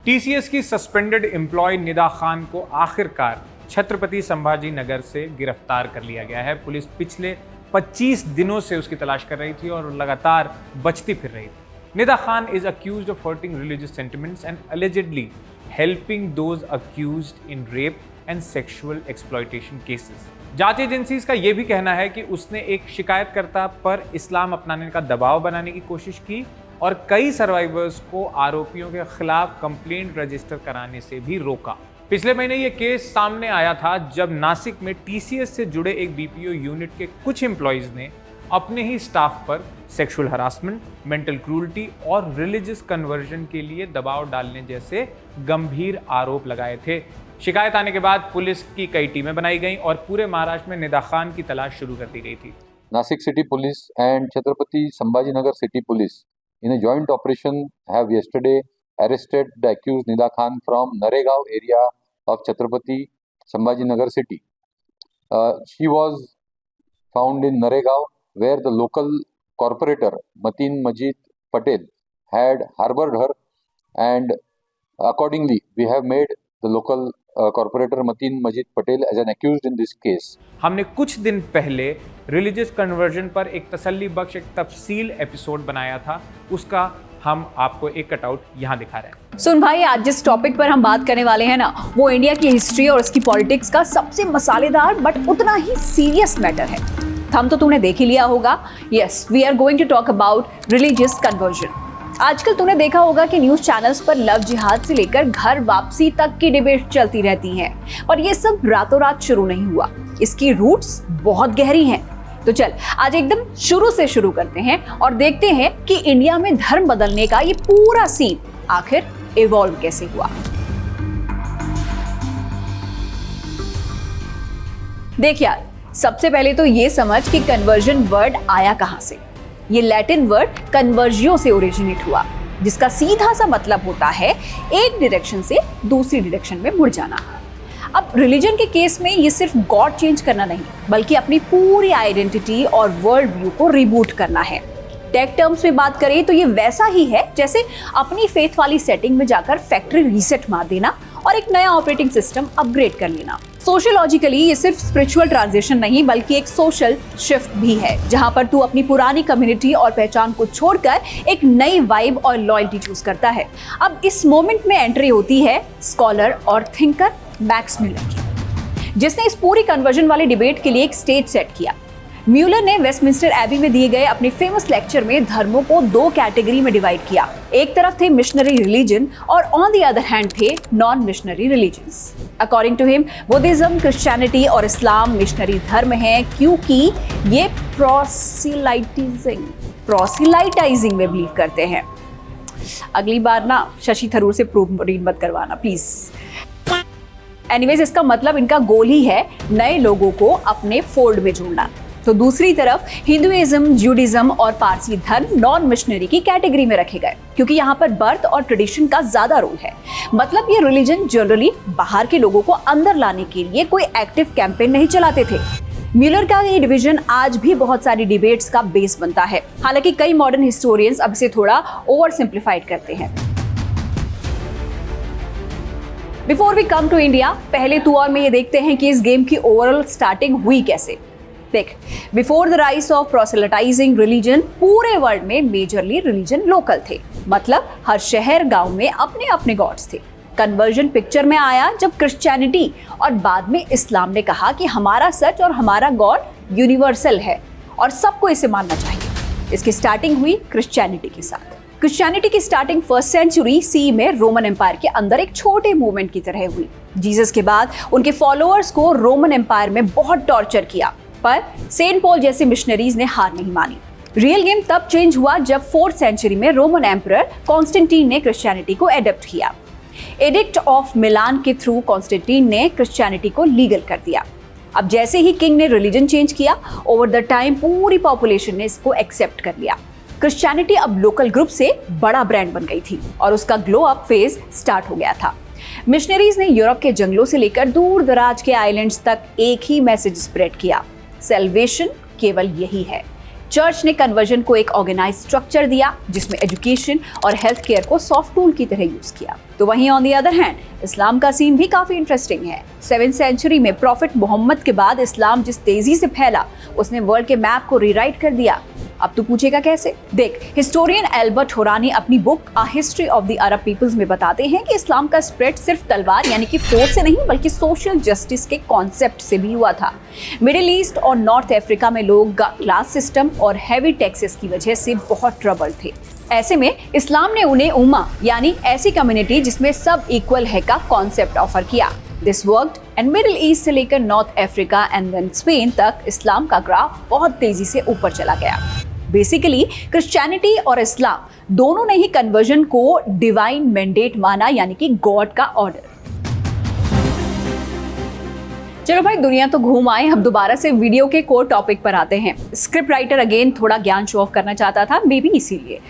TCS की suspended employ Nida Khan को आखिरकार छत्रपति संभाजी नगर से गिरफ्तार कर लिया गया है। पुलिस पिछले 25 दिनों से उसकी तलाश कर रही थी और लगातार बचती फिर रही थी। Nida Khan is accused of hurting religious sentiments and allegedly helping those accused in rape and sexual exploitation cases। जांच एजेंसीज का यह भी कहना है कि उसने एक शिकायतकर्ता पर इस्लाम अपनाने का दबाव बनाने की कोशिश की और कई सर्वाइवर्स को आरोपियों के खिलाफ कंप्लेंट रजिस्टर कराने से भी रोका। पिछले महीने ये केस सामने आया था जब नासिक में टीसीएस से जुड़े एक बीपीओ यूनिट के कुछ एम्प्लॉइज ने अपने ही स्टाफ पर सेक्सुअल हरासमेंट, मेंटल क्रूरटी और रिलीजियस कन्वर्जन के लिए दबाव डालने जैसे गंभीर आरोप लगाए थे। शिकायत आने के बाद पुलिस की कई टीमें बनाई गईं और पूरे महाराष्ट्र में निदा खान की तलाश शुरू कर दी गई थी। Nashik City Police and Chhatrapati Sambhajinagar City Police in a joint operation have yesterday arrested the accused Nida Khan from Naregaon area of Chhatrapati Sambhajinagar City. She was found in Naregaon where the local corporator Mateen Majid Patel had harbored her, and accordingly we have made the local corporator Mateen Majid Patel as an accused in this case. हमने कुछ दिन पहले religious conversion पर एक तसल्ली बख्श एक तफसील episode बनाया था, उसका हम आपको एक कटआउट यहाँ दिखा रहे हैं। सुन भाई, आज जिस टॉपिक पर हम बात करने वाले हैं ना, वो इंडिया की हिस्ट्री और उसकी पॉलिटिक्स का सबसे मसालेदार बट उतना ही सीरियस मैटर है। थंब तो तुमने देख ही लिया होगा। Yes, we are going to talk about religious conversion. आजकल तूने देखा होगा कि न्यूज चैनल्स पर लव जिहाद से लेकर घर वापसी तक की डिबेट चलती रहती हैं, और ये सब रातों रात शुरू नहीं हुआ। इसकी रूट्स बहुत गहरी हैं। तो चल आज एकदम शुरू से शुरू करते हैं और देखते हैं कि इंडिया में धर्म बदलने का ये पूरा सीन आखिर इवॉल्व कैसे हुआ। देख यार, सबसे पहले तो ये समझ कि कन्वर्जन वर्ड आया कहां से। ये लैटिन वर्ड कन्वर्जियो से ओरिजिनेट हुआ, जिसका सीधा सा मतलब होता है एक डायरेक्शन से दूसरी डायरेक्शन में मुड़ जाना। अब रिलीजन के केस में ये सिर्फ गॉड चेंज करना नहीं, बल्कि अपनी पूरी आइडेंटिटी और वर्ल्ड व्यू को रिबूट करना है। टेक टर्म्स में बात करें तो ये वैसा ही है जैसे अपनी फेथ वाली सेटिंग में जाकर फैक्ट्री रीसेट मार देना और एक नया ऑपरेटिंग सिस्टम अपग्रेड कर लेना। सोशियोलॉजिकली ये सिर्फ स्पिरिचुअल ट्रांजिशन नहीं, बल्कि एक सोशल शिफ्ट भी है, जहां पर तू अपनी पुरानी कम्युनिटी और पहचान को छोड़कर एक नई वाइब और लॉयल्टी चूज करता है। अब इस मोमेंट में एंट्री होती है स्कॉलर और थिंकर मैक्स म्यूलर की, जिसने इस पूरी कन्वर्जन वाली डिबेट के लिए एक स्टेज सेट किया। म्यूलर ने वेस्टमिंस्टर एबी में दिए गए अपने फेमस लेक्चर में धर्मों को दो कैटेगरी में डिवाइड किया। एक तरफ थे मिशनरी रिलीजन और ऑन द अदर हैंड थे non missionary religions. According to him, Buddhism, Christianity और इस्लाम मिशनरी धर्म हैं, क्योंकि ये प्रोसिलाइटाइजिंग में बिलीव करते हैं। अगली बार ना शशि थरूर से प्रूफ रीड मत करवाना प्लीज। एनीवेज, इसका मतलब इनका गोल ही है नए लोगों को अपने फोल्ड में जोड़ना। तो दूसरी तरफ हिंदुइज्म, ज्यूडिज्म और पारसी धर्म नॉन मिशनरी की कैटेगरी में रखे गए, क्योंकि यहाँ पर बर्थ और ट्रेडिशन का ज्यादा रोल है। मतलब ये रिलीजन जनरली बाहर के लोगों को अंदर लाने के लिए कोई एक्टिव कैंपेन नहीं चलाते थे। म्यूलर का ये डिवीजन आज भी बहुत सारी डिबेट्स का बेस बनता है। हालांकि कई मॉडर्न हिस्टोरियंस अब इसे थोड़ा ओवर सिंप्लीफाइड करते हैं। Before we come to India, पहले तू और मैं ये देखते हैं कि इस गेम की ओवरऑल स्टार्टिंग हुई कैसे। देख, before the rise of proselytizing religion, पूरे वर्ल्ड में मेजरली रिलीजन लोकल थे। मतलब हर शहर गांव में अपने अपने गॉड्स थे। कन्वर्जन पिक्चर में आया जब क्रिश्चियनिटी और बाद में इस्लाम ने कहा कि हमारा सच और हमारा गॉड यूनिवर्सल है और सबको इसे मानना चाहिए। इसकी स्टार्टिंग हुई क्रिश्चियनिटी के साथ। क्रिश्चियनिटी की स्टार्टिंग फर्स्ट सेंचुरी सी में रोमन एम्पायर के अंदर एक छोटे मूवमेंट की तरह हुई। जीसस के बाद उनके फॉलोअर्स को रोमन एम्पायर में बहुत टॉर्चर किया, पर सेंट पॉल जैसे मिशनरीज ने हार नहीं मानी। रियल गेम तब चेंज हुआ जब 4th सेंचुरी में रोमन एम्परर कॉन्स्टेंटीन ने क्रिश्चियनिटी को एडॉप्ट किया। एडिक्ट ऑफ मिलान के थ्रू कॉन्स्टेंटीन ने क्रिश्चियनिटी को लीगल कर दिया। अब जैसे ही किंग ने रिलीजन चेंज किया, ओवर द टाइम पूरी पॉपुलेशन ने इसको एक्सेप्ट कर लिया। क्रिश्चियनिटी अब लोकल ग्रुप से बड़ा ब्रांड बन गई थी और उसका ग्लो अप फेज स्टार्ट हो गया था। मिशनरीज ने यूरोप के जंगलों से लेकर दूर दराज के आइलैंड्स तक एक ही मैसेज स्प्रेड किया, सेल्वेशन केवल यही है, चर्च ने कन्वर्जन को एक ऑर्गेनाइज स्ट्रक्चर दिया जिसमें एजुकेशन और हेल्थ केयर को सॉफ्ट टूल की तरह यूज किया। तो वहीं ऑन द अदर हैंड इस्लाम का सीन भी काफी इंटरेस्टिंग है। 7th सेंचुरी में प्रॉफिट मोहम्मद के बाद इस्लाम जिस तेजी से फैला उसने वर्ल्ड के मैप को रीराइट कर दिया। अब तू पूछेगा कैसे? देख, हिस्टोरियन एल्बर्ट होरानी अपनी book a history of the Arab peoples में बताते हैं कि इस्लाम का स्प्रेड सिर्फ तलवार यानी कि फोर्स से नहीं बल्कि सोशल जस्टिस के कॉन्सेप्ट से भी हुआ था। मिडिल ईस्ट और नॉर्थ अफ्रीका में लोग क्लास सिस्टम और हैवी टैक्सेस की वजह से बहुत ट्रबल थे। ऐसे में इस्लाम ने उन्हें उम्मा यानी ऐसी कम्युनिटी जिसमें सब इक्वल है का कॉन्सेप्ट ऑफर किया। This worked and Middle East से लेकर North Africa and then Spain तक इस्लाम का ग्राफ बहुत तेजी से ऊपर चला गया। बेसिकली क्रिश्चियनिटी और इस्लाम दोनों ने ही कन्वर्जन को डिवाइन मैंडेट माना यानी कि गॉड का ऑर्डर। चलो भाई, दुनिया तो घूम आए, अब दोबारा से वीडियो के कोर टॉपिक पर आते हैं। स्क्रिप्ट राइटर अगेन थोड़ा ज्ञान शो ऑफ करना चाहता था, मे बी इसीलिए।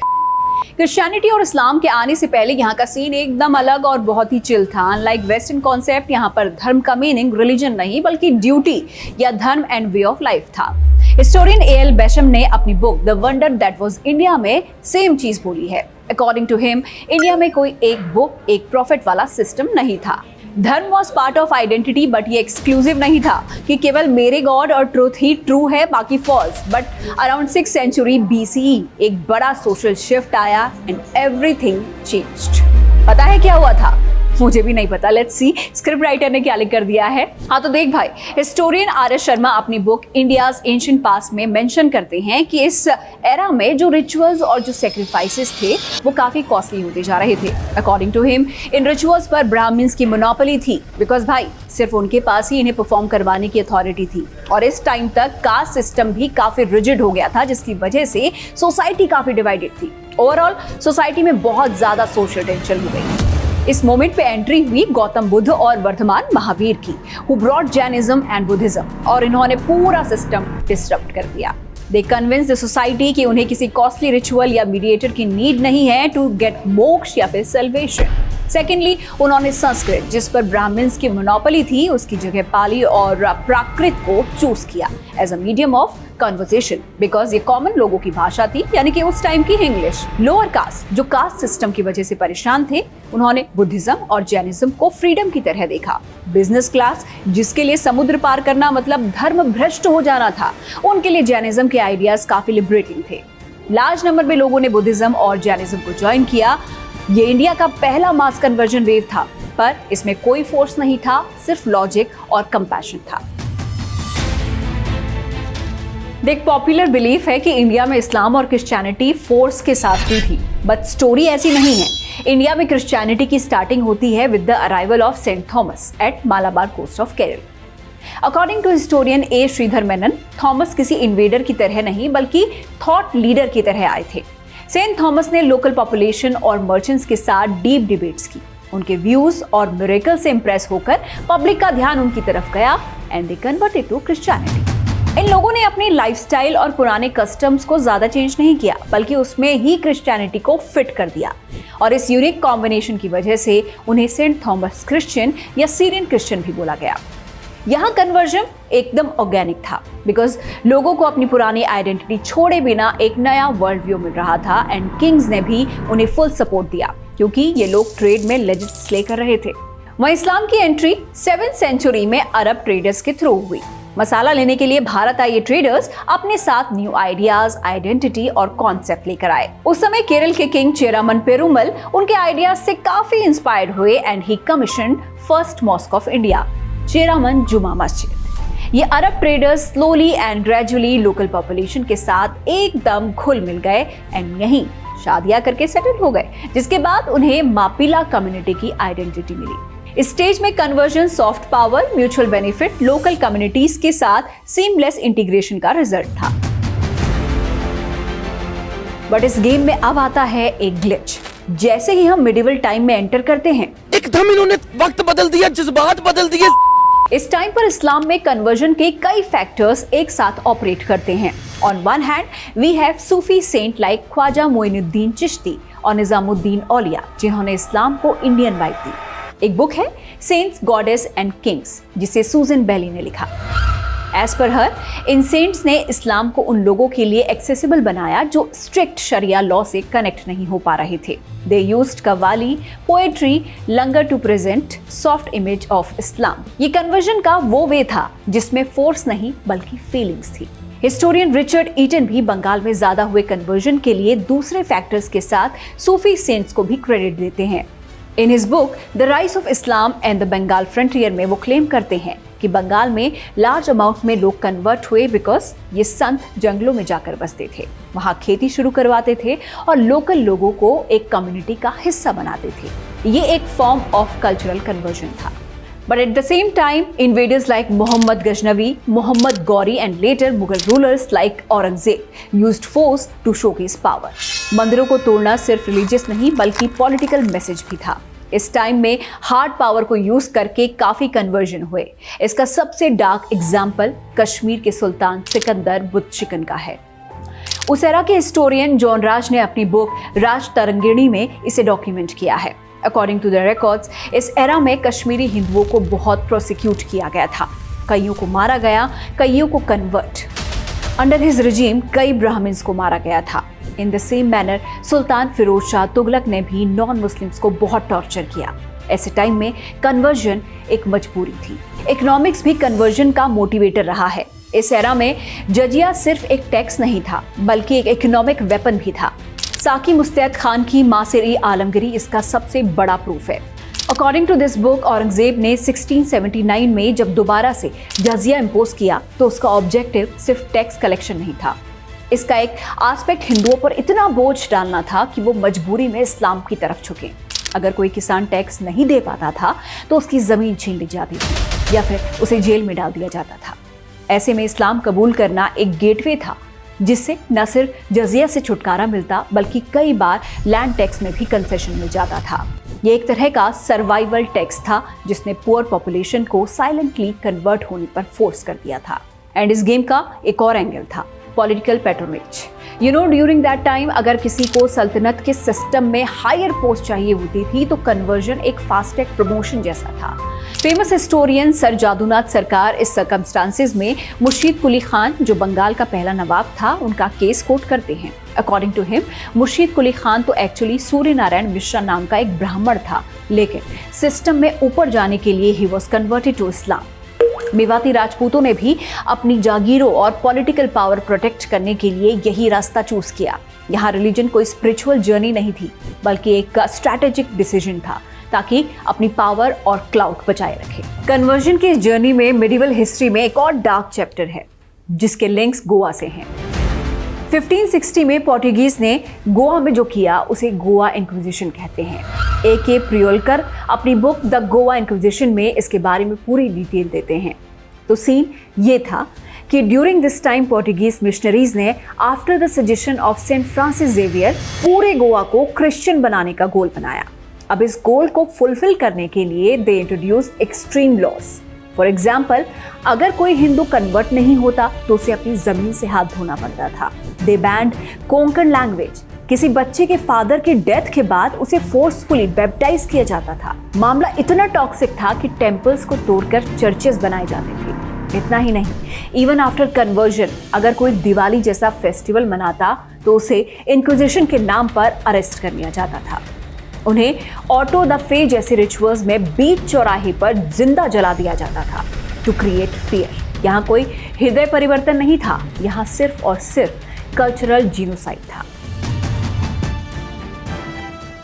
क्रिश्चियनिटी और इस्लाम के आने से पहले यहाँ का सीन एकदम अलग और बहुत ही चिल था। अनलाइक वेस्टर्न कॉन्सेप्ट, यहाँ पर धर्म का मीनिंग रिलीजन नहीं बल्कि ड्यूटी या धर्म एंड वे ऑफ लाइफ था। Historian A.L. बेशम ने अपनी book the wonder that was India में सेम चीज बोली है। अकॉर्डिंग टू हिम, इंडिया में कोई एक बुक एक प्रॉफिट वाला सिस्टम नहीं था। धर्म was part of identity, but ये एक्सक्लूसिव नहीं था कि केवल मेरे गॉड और ट्रूथ ही ट्रू है बाकी false. But around 6th century BCE एक बड़ा सोशल शिफ्ट आया एंड एवरीथिंग चेंज्ड। पता है क्या हुआ था? मुझे भी नहीं पता, लेट्स सी स्क्रिप्ट राइटर ने क्या लिख कर दिया है। हाँ तो देख भाई, हिस्टोरियन R.S. शर्मा अपनी बुक इंडियाज एंशिएंट पास्ट में मेंशन करते हैं कि इस एरा में जो रिचुअल्स और जो सेक्रीफाइसेस थे वो काफी कॉस्टली होते जा रहे थे। According to him, in rituals पर ब्राह्मण्स की मोनोपोली थी बिकॉज भाई सिर्फ उनके पास ही इन्हें परफॉर्म करवाने की अथॉरिटी थी। और इस टाइम तक कास्ट सिस्टम भी काफी रिजिड हो गया था जिसकी वजह से सोसाइटी काफी डिवाइडेड थी। ओवरऑल सोसाइटी में बहुत ज्यादा सोशल टेंशन हो गई। इस मोमेंट पे एंट्री हुई गौतम बुद्ध और वर्धमान महावीर की, who brought Jainism and Buddhism, और इन्होंने पूरा सिस्टम डिसरप्ट कर दिया। दे कन्विंस द सोसाइटी कि उन्हें किसी कॉस्टली रिचुअल या मीडिएटर की नीड नहीं है टू गेट मोक्ष या फिर सल्वेशन। सेकेंडली, उन्होंने संस्कृत जिस पर ब्राह्मण्स की मोनोपोली थी उसकी जगह पाली और प्राकृत को चूज किया as a medium of conversation because ये कॉमन लोगों की भाषा थी यानी कि उस टाइम की इंग्लिश। लोअर कास्ट जो कास्ट सिस्टम की वजह से परेशान थे उन्होंने बुद्धिज्म और जैनिज्म को फ्रीडम की तरह देखा। बिजनेस क्लास जिसके लिए समुद्र पार करना मतलब धर्म भ्रष्ट हो जाना था, उनके लिए जैनिज्म के आइडियाज काफी लिबरेटिंग थे। लार्ज नंबर में लोगों ने बुद्धिज्म और जैनिज्म को ज्वाइन किया। ये इंडिया का पहला मास कन्वर्जन वेव था, पर इसमें कोई फोर्स नहीं था, सिर्फ लॉजिक और कंपैशन था। देख, पॉपुलर बिलीफ है कि इंडिया में इस्लाम और क्रिश्चियनिटी फोर्स के साथ हुई थी, बट स्टोरी ऐसी नहीं है। इंडिया में क्रिश्चियनिटी की स्टार्टिंग होती है with the arrival of Saint Thomas at Malabar coast of Kerala. According to historian A. Sreedhara Menon, Thomas किसी इन्वेडर की तरह नहीं बल्कि थॉट लीडर की तरह आए थे। सेंट थॉमस ने लोकल पॉपुलेशन और मर्चेंट्स के साथ डीप डिबेट्स की। उनके व्यूज और मिरेकल से इंप्रेस होकर पब्लिक का ध्यान उनकी तरफ गया and they converted to Christianity. इन लोगों ने अपनी लाइफस्टाइल और पुराने कस्टम्स को ज्यादा चेंज नहीं किया बल्कि उसमें ही क्रिश्चियनिटी को फिट कर दिया, और इस यूनिक कॉम्बिनेशन की वजह से उन्हें सेंट थॉमस क्रिश्चियन या सीरियन क्रिश्चियन भी बोला गया। यहाँ कन्वर्जन एकदम ऑर्गेनिक था बिकॉज लोगों को अपनी पुरानी आइडेंटिटी छोड़े बिना एक नया वर्ल्ड व्यू मिल रहा था एंड किंग्स ने भी उन्हें फुल सपोर्ट दिया क्योंकि ये लोग ट्रेड में लेजिट स्ले कर रहे थे। वहीं इस्लाम की एंट्री 7th सेंचुरी में अरब ट्रेडर्स के थ्रू हुई। मसाला लेने के लिए भारत आए ट्रेडर्स अपने साथ न्यू आइडियाज, आइडेंटिटी और कॉन्सेप्ट लेकर आए। उस समय केरल के किंग चेरामन पेरुमल उनके आइडियाज से काफी इंस्पायर्ड हुए and he commissioned first mosque of India, Cheraman Juma Masjid. ये Arab traders slowly and gradually local population के साथ एकदम घुल मिल गए एंड यहीं शादियां करके सेटल हो गए, जिसके बाद उन्हें मापिला कम्युनिटी की आइडेंटिटी मिली। इस स्टेज में conversion soft power, mutual benefit, local communities के साथ सीमलेस इंटीग्रेशन का रिजल्ट था। बट इस गेम में अब आता है एक ग्लिच। जैसे ही हम मिडिवल टाइम में एंटर करते हैं, एकदम इन्होंने वक्त बदल दिया, जज्बात बदल दिए। इस टाइम पर इस्लाम में कन्वर्जन के कई फैक्टर्स एक साथ ऑपरेट करते हैं। On one hand we have Sufi saint like Khwaja Moinuddin Chishti और निजामुद्दीन औलिया जिन्होंने इस्लाम को इंडियन वाइब दी। एक बुक है सेंट्स, गॉडेस एंड किंग्स जिसे सूजन बेली ने लिखा। एज पर हर, इन सेंट्स ने इस्लाम को उन लोगों के लिए एक्सेसिबल बनाया जो स्ट्रिक्ट शरिया लॉ से कनेक्ट नहीं हो पा रहे थे। They used qawwali, poetry, langar to present soft image of Islam. ये कन्वर्जन का वो वे था जिसमें फोर्स नहीं बल्कि फीलिंग्स थी। हिस्टोरियन रिचर्ड ईटन भी बंगाल में ज्यादा हुए कन्वर्जन के लिए दूसरे फैक्टर्स के साथ सूफी सेंट्स को भी क्रेडिट देते हैं। In his book the rise of Islam and the Bengal frontier में वो क्लेम करते हैं कि बंगाल में लार्ज अमाउंट में लोग कन्वर्ट हुए बिकॉज ये संत जंगलों में जाकर बसते थे, वहां खेती शुरू करवाते थे और लोकल लोगों को एक कम्युनिटी का हिस्सा बनाते थे। ये एक फॉर्म ऑफ कल्चरल कन्वर्जन था। But at the same time, invaders like Muhammad Ghaznavi, Muhammad Ghori and later Mughal rulers like Aurangzeb used force to showcase power. मंदिरों को तोड़ना सिर्फ रिलीजियस नहीं बल्कि पॉलिटिकल मैसेज भी था। इस टाइम में हार्ड पावर को यूज करके काफी कन्वर्जन हुए। इसका सबसे डार्क एग्जाम्पल कश्मीर के सुल्तान सिकंदर बुतशिकन का है। उस एरा के हिस्टोरियन जॉन राज ने अपनी बुक राज तरंगिणी में इसे डॉक्यूमेंट किया है। अकॉर्डिंग टू द रिकॉर्ड्स, इस एरा में कश्मीरी हिंदुओं को बहुत प्रोसिक्यूट किया गया था। कईयों को मारा गया, कईयों को कन्वर्ट। अंडर हिज रिजीम कई ब्राह्मण्स को मारा गया था। इन द सेम मैनर सुल्तान फिरोज शाह तुगलक ने भी नॉन मुस्लिम्स को बहुत टॉर्चर किया। ऐसे टाइम में कन्वर्जन एक मजबूरी थी। इकोनॉमिक्स भी कन्वर्जन का मोटिवेटर रहा है। इस एरा में जजिया सिर्फ एक टैक्स नहीं था बल्कि एक इकोनॉमिक वेपन भी था। साकी मुस्तैद खान की मासिर-ए आलमगीरी इसका सबसे बड़ा प्रूफ है। According to this book, Aurangzeb ने 1679 में जब दोबारा से जजिया इम्पोज किया तो उसका ऑब्जेक्टिव सिर्फ टैक्स कलेक्शन नहीं था। इसका एक एस्पेक्ट हिंदुओं पर इतना बोझ डालना था कि वो मजबूरी में इस्लाम की तरफ झुके। अगर कोई किसान टैक्स नहीं दे पाता था तो उसकी जमीन छीन ली जाती थी या फिर उसे जेल में डाल दिया जाता था। ऐसे में इस्लाम कबूल करना एक गेटवे था जिससे न सिर्फ जजिया से छुटकारा मिलता बल्कि कई बार लैंड टैक्स में भी कंसेशन मिल जाता था। ये एक तरह का सर्वाइवल टैक्स था जिसने पुअर पॉपुलेशन को साइलेंटली कन्वर्ट होने पर फोर्स कर दिया था। एंड इस गेम का एक और एंगल था, political patronage. During that time अगर किसी को सल्तनत के सिस्टम में हायर पोस्ट चाहिए होती थी तो कन्वर्जन एक फास्ट ट्रैक प्रमोशन जैसा था। फेमस हिस्टोरियन सर जादूनाथ सरकार इस सर्कमस्टांसेस में मुर्शीद कुली खान, जो बंगाल का पहला नवाब था, उनका केस कोट करते हैं। According to him, Murshid Quli Khan तो एक्चुअली सूर्य नारायण मिश्रा नाम का एक ब्राह्मण था, लेकिन सिस्टम में ऊपर जाने के लिए he was converted to Islam. Mewati राजपूतों ने भी अपनी जागीरों और पॉलिटिकल पावर प्रोटेक्ट करने के लिए यही रास्ता चूज किया। यहाँ रिलीजन कोई स्पिरिचुअल जर्नी नहीं थी बल्कि एक स्ट्रैटेजिक डिसीजन था ताकि अपनी पावर और क्लाउड बचाए रखे। कन्वर्जन की इस जर्नी में मिडिवल हिस्ट्री में एक और डार्क चैप्टर है जिसके लिंक्स गोवा से हैं। 1560 में पोर्टुगीज ने गोवा में जो किया उसे गोवा इंक्विजिशन कहते हैं। A.K. प्रियोलकर अपनी बुक द गोवा इंक्विजिशन में इसके बारे में पूरी डिटेल देते हैं। तो सीन ये था कि during this time Portuguese missionaries ने after the suggestion of Saint Francis Xavier पूरे गोवा को क्रिश्चियन बनाने का गोल बनाया। अब इस गोल को फुलफिल करने के लिए they introduce extreme loss. For example, अगर कोई हिंदू कन्वर्ट नहीं होता तो उसे अपनी जमीन से हाथ धोना पड़ता था। दे बैंड कोंकण लैंग्वेज। किसी बच्चे के फादर की डेथ के बाद उसे फोर्सफुली बैप्टाइज किया जाता था। मामला इतना टॉक्सिक था कि टेम्पल्स को तोड़कर चर्चेस बनाए जाते थे। इतना ही नहीं, इवन आफ्टर कन्वर्जन अगर कोई दिवाली जैसा फेस्टिवल मनाता तो उसे इंक्विजिशन के नाम पर अरेस्ट कर लिया जाता था। उन्हें ऑटो द फे जैसे रिचुअल्स में बीच चौराहे पर जिंदा जला दिया जाता था टू क्रिएट फियर। यहाँ कोई हृदय परिवर्तन नहीं था, यहाँ सिर्फ और सिर्फ कल्चरल जीनोसाइड था।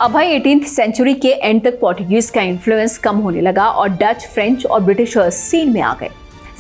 अब भाई 18th सेंचुरी के एंड तक पोर्टुगीज का इन्फ्लुएंस कम होने लगा और डच, फ्रेंच और ब्रिटिशर्स सीन में आ गए।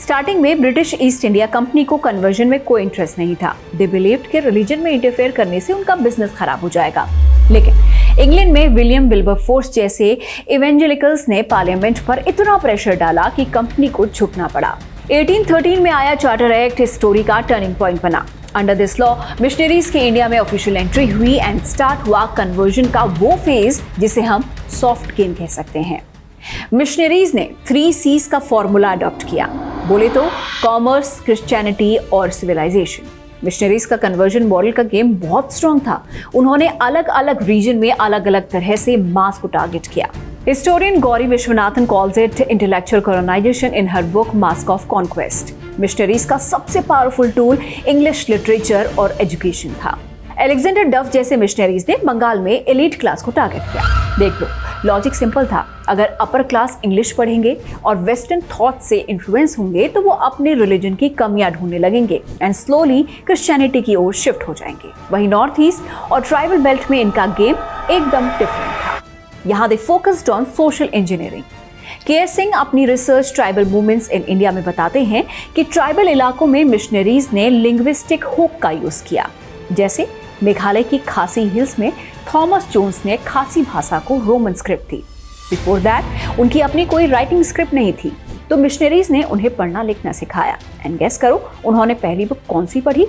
स्टार्टिंग में ब्रिटिश ईस्ट इंडिया कंपनी को कन्वर्जन में कोई इंटरेस्ट नहीं था। दे बिलीव्ड कि रिलीजन में इंटरफेयर करने से उनका बिजनेस खराब हो जाएगा। लेकिन इंग्लैंड में विलियम विल्बरफोर्स जैसे इवेंजेलिकल्स ने पार्लियामेंट पर इतना प्रेशर डाला कि कंपनी को झुकना पड़ा। 1813 में आया चार्टर एक्ट इस स्टोरी का टर्निंग पॉइंट बना। अंडर दिस लॉ मिशनरीज के इंडिया में ऑफिशियल एंट्री हुई एंड स्टार्ट हुआ कन्वर्जन का वो फेज जिसे हम सॉफ्ट गेम कह सकते हैं। मिशनरीज ने 3 C's का फॉर्मूला अडॉप्ट किया। बोले तो कॉमर्स, क्रिश्चियनिटी और सिविलाइजेशन। मिशनरीज का कन्वर्जन मॉडल का गेम बहुत स्ट्रॉन्ग था। उन्होंने अलग अलग रीजन में अलग अलग तरह से मास को टारगेट किया। Historian Gauri Vishwanathan calls it intellectual colonization in her book Mask of Conquest. Missionaries का सबसे पावरफुल टूल इंग्लिश लिटरेचर और एजुकेशन था। अलेक्जेंडर डफ जैसे मिशनरीज ने बंगाल में एलीट क्लास को टारगेट किया। देख लो, लॉजिक सिंपल था, अगर अपर क्लास इंग्लिश पढ़ेंगे और वेस्टर्न थॉट से इन्फ्लुएंस होंगे तो वो अपने रिलीजन की कमियां ढूंढने लगेंगे एंड स्लोली क्रिश्चियनिटी की ओर शिफ्ट हो जाएंगे। वहीं नॉर्थ ईस्ट और ट्राइबल बेल्ट में इनका गेम एकदम डिफरेंट था। यहाँ they focused on social engineering. K S. Singh अपनी research tribal movements in India में बताते हैं कि ट्राइबल इलाकों में मिशनरीज ने लिंग्विस्टिक हुक का यूज किया। जैसे मेघालय की खासी हिल्स में थॉमस जोन्स ने खासी भाषा को Roman script the. Before that उनकी अपनी कोई राइटिंग स्क्रिप्ट नहीं थी, तो मिशनरीज ने उन्हें पढ़ना लिखना सिखाया। एंड गेस करो उन्होंने पहली बुक कौन सी पढ़ी?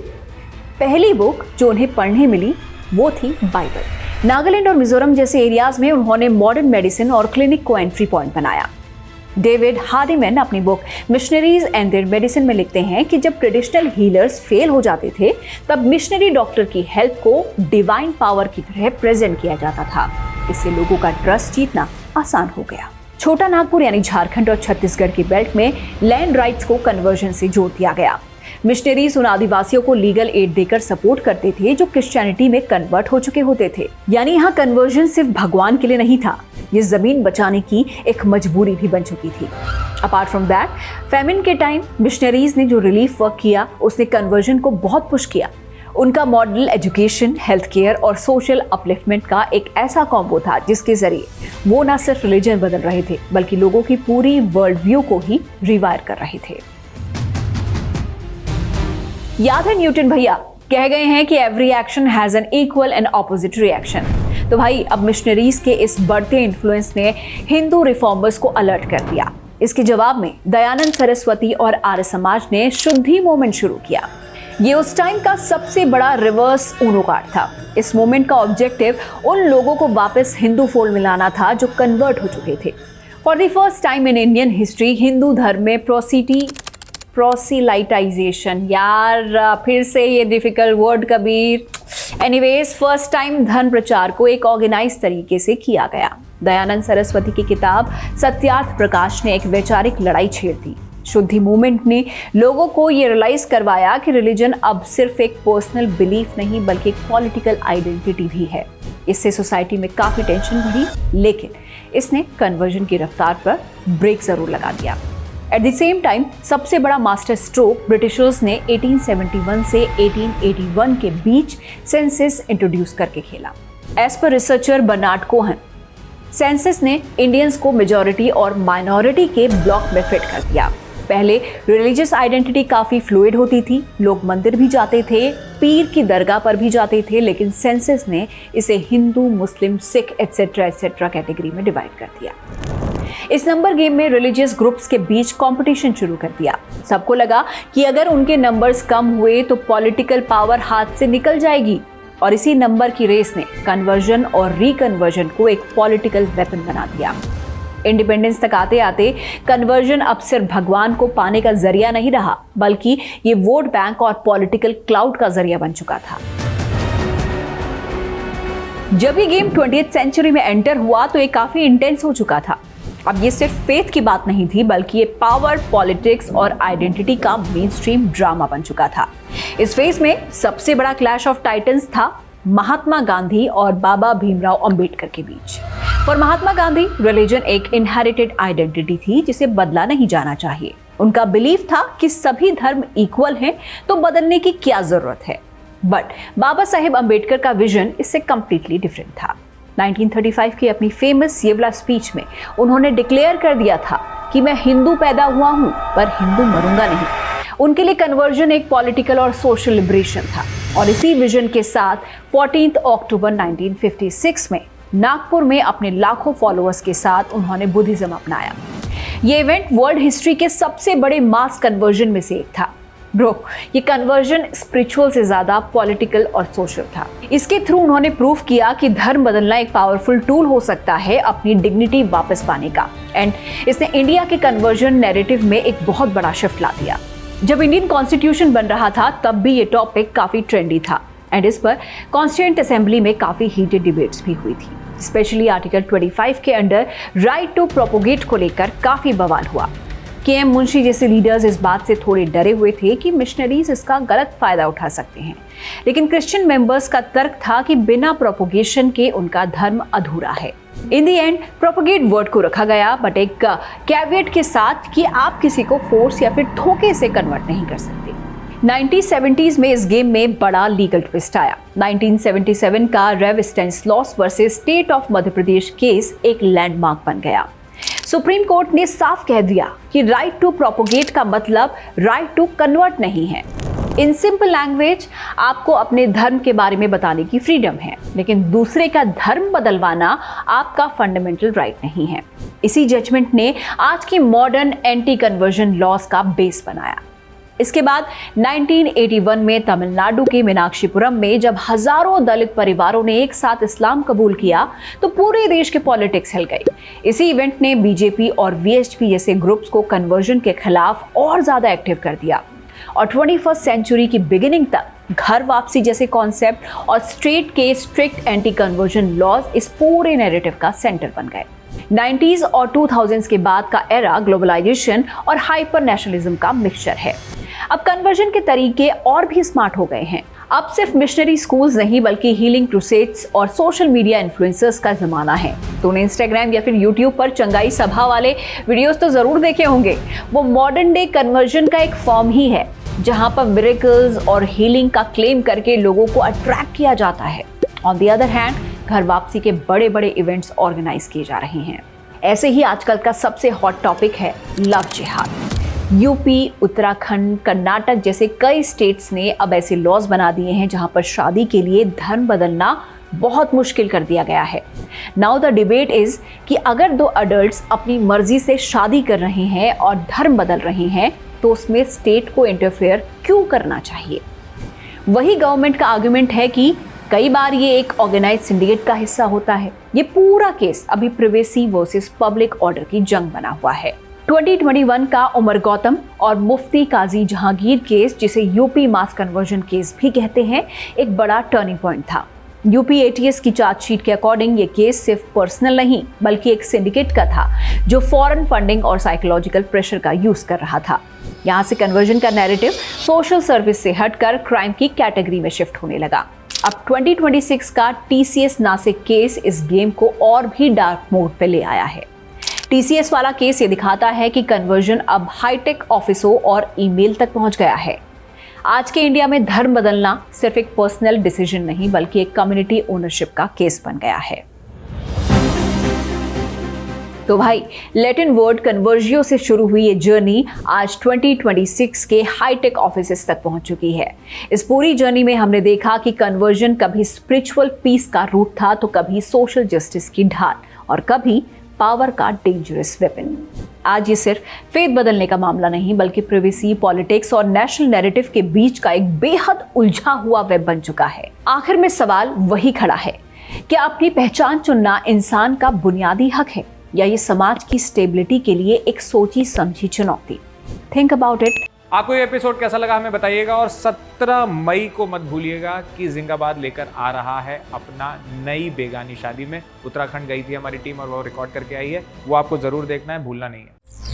पहली बुक जो उन्हें पढ़ने मिली वो थी बाइबल। नागालैंड और मिजोरम जैसे एरियाज में उन्होंने मॉडर्न मेडिसिन और क्लिनिक को एंट्री पॉइंट बनाया। डेविड हार्डीमैन अपनी book missionaries and their medicine में लिखते हैं कि जब ट्रेडिशनल हीलर्स फेल हो जाते थे तब मिशनरी डॉक्टर की हेल्प को डिवाइन पावर की तरह प्रेजेंट किया जाता था। इससे लोगों का ट्रस्ट जीतना आसान हो गया। छोटा नागपुर यानी झारखंड और छत्तीसगढ़ की बेल्ट में लैंड राइट्स को कन्वर्जन से जोड़ दिया गया। मिशनरीज उन आदिवासियों को लीगल एड देकर सपोर्ट करते थे जो क्रिश्चियनिटी में कन्वर्ट हो चुके होते थे। यानी यहाँ कन्वर्जन सिर्फ भगवान के लिए नहीं था, ये जमीन बचाने की एक मजबूरी भी बन चुकी थी। अपार्ट फ्रॉम दैट, फैमिन के टाइम मिशनरीज ने जो रिलीफ वर्क किया उसने कन्वर्जन को बहुत पुश किया। उनका मॉडल एजुकेशन, हेल्थ केयर और सोशल अपलिफ्टमेंट का एक ऐसा कॉम्बो था जिसके जरिए वो न सिर्फ रिलीजन बदल रहे थे बल्कि लोगों की पूरी वर्ल्ड व्यू को ही रिवायर कर रहे थे। याद है न्यूटन भैया कह गए हैं कि every action has an equal and opposite reaction. तो भाई अब मिशनरीज के इस बढ़ते इन्फ्लुएंस ने हिंदू रिफॉर्मर्स को अलर्ट कर दिया। इसके जवाब में दयानंद सरस्वती और आर्य समाज ने शुद्धि मूवमेंट शुरू किया। ये उस टाइम का सबसे बड़ा रिवर्स ऊनो कार्ड था। इस मूवमेंट का ऑब्जेक्टिव उन लोगों को वापस हिंदू फोल्ड में लाना था जो कन्वर्ट हो चुके थे। For the first time in Indian history Hindu धर्म में प्रोसिलाइटाइजेशन, यार फिर से ये difficult word Kabir, anyways first time धर्म प्रचार को एक ऑर्गेनाइज तरीके से किया गया। दयानंद सरस्वती की किताब सत्यार्थ प्रकाश ने एक वैचारिक लड़ाई छेड़ दी। शुद्धि मूवमेंट ने लोगों को ये रियलाइज करवाया कि रिलीजन अब सिर्फ एक पर्सनल बिलीफ नहीं बल्कि एक पॉलिटिकल आइडेंटिटी भी है। इससे सोसाइटी में काफी टेंशन बढ़ी, लेकिन इसने कन्वर्जन की रफ्तार पर ब्रेक जरूर लगा दिया। एट द सेम टाइम सबसे बड़ा मास्टर स्ट्रोक ब्रिटिशर्स ने 1871 से 1881 के बीच सेंसस इंट्रोड्यूस करके खेला। एज पर रिसर्चर बर्नार्ड कोहन, सेंसस ने इंडियंस को मेजॉरिटी और माइनॉरिटी के ब्लॉक में फिट कर दिया। पहले रिलीजियस आइडेंटिटी काफी फ्लूइड होती थी, लोग मंदिर भी जाते थे, पीर की दरगाह पर भी जाते थे, लेकिन सेंसस ने इसे हिंदू, मुस्लिम, सिख एटसेट्रा कैटेगरी में डिवाइड कर दिया। इस नंबर गेम में रिलीजियस ग्रुप्स के बीच कंपटीशन शुरू कर दिया। सबको लगा कि अगर उनके नंबर्स कम हुए तो पॉलिटिकल पावर हाथ से निकल जाएगी, और इसी नंबर की रेस ने कन्वर्जन और रिकन्वर्जन को एक पॉलिटिकल वेपन बना दिया। इंडिपेंडेंस तक आते आते कन्वर्जन अब सिर्फ भगवान को पाने का जरिया नहीं रहा, बल्कि ये वोट बैंक और पॉलिटिकल क्लाउड का जरिया बन चुका था। जब ये गेम 20th सेंचुरी में एंटर हुआ तो ये काफी इंटेंस हो चुका था। अब ये सिर्फ फेथ की बात नहीं थी, बल्कि ये पावर, पॉलिटिक्स और आइडेंटिटी का मेन स्ट्रीम ड्रामा बन चुका था। इस फेज में सबसे बड़ा क्लैश ऑफ टाइटन्स था महात्मा गांधी और बाबा भीमराव अंबेडकर के बीच। फॉर महात्मा गांधी, रिलीजन एक इनहेरिटेड आइडेंटिटी थी जिसे बदला नहीं जाना चाहिए। उनका बिलीफ था कि सभी धर्म इक्वल हैं, तो बदलने की क्या जरूरत है। बट बाबा साहेब अंबेडकर का विजन इससे कंप्लीटली डिफरेंट था। 1935 की अपनी फेमस येवला स्पीच में उन्होंने डिक्लेयर कर दिया था कि मैं हिंदू पैदा हुआ हूं पर हिंदू मरूंगा नहीं। उनके लिए कन्वर्जन एक पॉलिटिकल और सोशल लिबरेशन था, और इसी विजन के साथ 14 अक्टूबर 1956 में नागपुर में अपने लाखों फॉलोअर्स के साथ उन्होंने बुद्धिज्म अपनाया। ये इवेंट वर्ल्ड हिस्ट्री के सबसे बड़े मास कन्वर्जन में से एक था। ब्रो, ये कन्वर्जन स्पिरिचुअल से ज्यादा पॉलिटिकल और सोशल था। इसके थ्रू उन्होंने प्रूव किया कि धर्म बदलना एक पावरफुल टूल हो सकता है अपनी डिग्निटी वापस पाने का। एंड इसने इंडिया के कन्वर्जन नैरेटिव में एक बहुत बड़ा शिफ्ट ला दिया। जब इंडियन कॉन्स्टिट्यूशन बन रहा था तब भी ये टॉपिक काफी ट्रेंडी था, एंड इस पर कॉन्स्टिट्यूएंट असेंबली में काफी हीटेड डिबेट्स भी हुई थी। स्पेशली आर्टिकल 25 के अंडर राइट टू प्रोपोगेट को लेकर काफी बवाल हुआ। के.एम. मुंशी जैसे लीडर्स इस बात से थोड़े डरे हुए थे कि मिशनरीज इसका गलत फायदा उठा सकते हैं, लेकिन क्रिश्चियन मेंबर्स का तर्क था कि बिना प्रोपोगेशन के उनका धर्म अधूरा है। In the end propagate word को रखा गया, बट एक कैविएट के साथ कि आप किसी को फोर्स या फिर धोखे से कन्वर्ट नहीं कर सकते। 1970s में इस गेम में बड़ा लीगल ट्विस्ट आया। 1977 का Rev Stanislaus versus state of Madhya Pradesh case एक लैंडमार्क बन गया। सुप्रीम कोर्ट ने साफ कह दिया कि राइट टू प्रोपोगेट का मतलब राइट टू कन्वर्ट नहीं है। इन सिंपल लैंग्वेज, आपको अपने धर्म के बारे में बताने की फ्रीडम है, लेकिन दूसरे का धर्म बदलवाना आपका फंडामेंटल राइट नहीं है। इसी जजमेंट ने आज की मॉडर्न एंटी कन्वर्जन लॉज का बेस बनाया। इसके बाद 1981 में तमिलनाडु के मीनाक्षीपुरम में जब हजारों दलित परिवारों ने एक साथ इस्लाम कबूल किया तो पूरे देश के पॉलिटिक्स हिल गई। इसी इवेंट ने बीजेपी और वीएचपी जैसे ग्रुप्स को कन्वर्जन के खिलाफ और ज्यादा एक्टिव कर दिया और 21st सेंचुरी की बिगिनिंग तक घर वापसी जैसे कॉन्सेप्ट और स्टेट के स्ट्रिक्ट एंटी कन्वर्जन लॉज इस पूरे नैरेटिव का सेंटर बन गए। 90s और 2000s के बाद का एरा ग्लोबलाइजेशन और हाइपर नेशनलिज्म का मिक्सचर है। अब कन्वर्जन के तरीके और भी स्मार्ट हो गए हैं। अब सिर्फ मिशनरी स्कूल्स नहीं बल्कि हीलिंग क्रूसेड्स और सोशल मीडिया इन्फ्लुएंसर्स का जमाना है। तूने इंस्टाग्राम या फिर यूट्यूब पर चंगाई सभा वाले वीडियोस तो जरूर देखे होंगे। वो मॉडर्न डे कन्वर्जन का एक फॉर्म ही है, जहां पर मिरेकल्स और हीलिंग का क्लेम करके लोगों को अट्रैक्ट किया जाता है। ऑन द अदर हैंड, घर वापसी के बड़े बड़े इवेंट्स ऑर्गेनाइज किए जा रहे हैं। ऐसे ही आजकल का सबसे हॉट टॉपिक है लव जिहाद। यूपी, उत्तराखंड, कर्नाटक जैसे कई स्टेट्स ने अब ऐसे लॉज बना दिए हैं जहां पर शादी के लिए धर्म बदलना बहुत मुश्किल कर दिया गया है। नाउ द डिबेट इज कि अगर दो अडल्ट्स अपनी मर्जी से शादी कर रहे हैं और धर्म बदल रहे हैं तो उसमें स्टेट को इंटरफेयर क्यों करना चाहिए। वही गवर्नमेंट का आर्गुमेंट है कि कई बार ये एक ऑर्गेनाइज सिंडिकेट का हिस्सा होता है। ये पूरा केस अभी प्रिवेसी वर्सेस पब्लिक ऑर्डर की जंग बना हुआ है। 2021 का उमर गौतम और मुफ्ती काजी जहांगीर केस, जिसे यूपी मास कन्वर्जन केस भी कहते हैं, एक बड़ा टर्निंग पॉइंट था। यूपी एटीएस की चार्जशीट के अकॉर्डिंग ये केस सिर्फ पर्सनल नहीं बल्कि एक सिंडिकेट का था जो फॉरेन फंडिंग और साइकोलॉजिकल प्रेशर का यूज कर रहा था। यहाँ से कन्वर्जन का नैरेटिव सोशल सर्विस से हटकर क्राइम की कैटेगरी में शिफ्ट होने लगा। अब 2026 का टीसीएस नासिक केस इस गेम को और भी डार्क मोड पे ले आया है। टीसीएस वाला केस ये दिखाता है कि कन्वर्जन अब हाईटेक ऑफिसों और ईमेल तक पहुंच गया है। आज के इंडिया में धर्म बदलना सिर्फ एक पर्सनल डिसीजन नहीं बल्कि एक कम्युनिटी ओनरशिप का केस बन गया है। तो भाई, लैटिन वर्ड कन्वर्जियो से शुरू हुई ये जर्नी आज 2026 के हाईटेक ऑफिसेस तक पहुंच चुकी है। इस पूरी जर्नी में हमने देखा कि कन्वर्जन कभी स्पिरिचुअल पीस का रूट था तो कभी सोशल जस्टिस की ढाल और कभी पावर का डेंजरस वेपन। आज ये सिर्फ फेथ बदलने का मामला नहीं बल्कि प्रिवेसी, पॉलिटिक्स और नेशनल नैरेटिव के बीच का एक बेहद उलझा हुआ वेब बन चुका है। आखिर में सवाल वही खड़ा है, क्या अपनी पहचान चुनना इंसान का बुनियादी हक है या ये समाज की स्टेबिलिटी के लिए एक सोची समझी चुनौती? Think about it. आपको ये एपिसोड कैसा लगा हमें बताइएगा और 17 मई को मत भूलिएगा कि जिंदाबाद लेकर आ रहा है अपना नई बेगानी शादी में। उत्तराखंड गई थी हमारी टीम और वो रिकॉर्ड करके आई है, वो आपको जरूर देखना है, भूलना नहीं है।